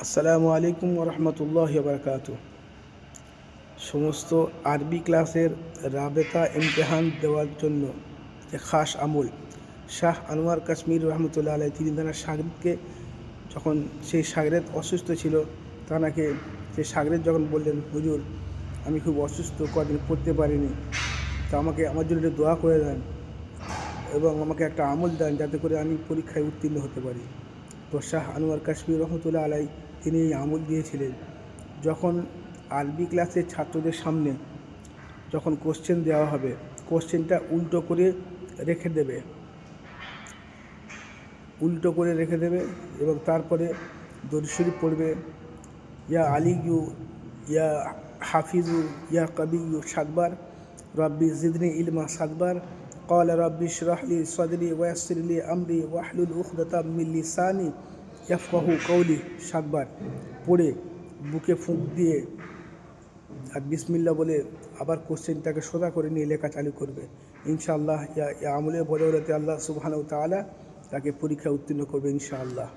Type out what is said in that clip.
আসসালামু আলাইকুম রহমতুল্লাহি বারকাতু। সমস্ত আরবি ক্লাসের রাবেতা ইমতেহান দেওয়ার জন্য যে খাস আমল শাহ আনোয়ার কাশ্মীর রহমতুল্লাহ আলাই তিনি তার সাগরেদকে যখন সেই সাগরেদ অসুস্থ ছিল তাকে সেই সাগরেদ যখন বললেন, হুজুর আমি খুব অসুস্থ, কদিন পড়তে পারিনি, তা আমাকে আমার জন্য একটু দোয়া করে দেন এবং আমাকে একটা আমল দেন যাতে করে আমি পরীক্ষায় উত্তীর্ণ হতে পারি। তো শাহ আনোয়ার কাশ্মীর রহমতুল্লাহ আলাই তিনি এই আমল দিয়েছিলেন, যখন আরবি ক্লাসের ছাত্রদের সামনে যখন কোশ্চেন দেওয়া হবে, কোশ্চেনটা উল্টো করে রেখে দেবে এবং তারপরে দরুদ শরীফ পড়বে, ইয়া আলিয়ু, ইয়া হাফিজু, ইয়া কবিয়ু 7 বার, রব্বি জিদনি ইলমা 7 বার, ক্বালা রব্বি ইশরাহ লি সাদরি ওয়ায়াসসির লি আমরি ওয়াহলুল উকদাতাম মিন লিসানি ইয়াফকাহু কওলি 7 বার পড়ে বুকে ফুঁক দিয়ে আর বিসমিল্লাহ বলে আবার কোশ্চেনটাকে সোজা করে নিয়ে লেখা চালু করবে। ইনশাআল্লাহ আমলের বদৌলতে আল্লাহ সুবহানাহু ওয়া তাআলা তাকে পরীক্ষায় উত্তীর্ণ করবে ইনশাআল্লাহ।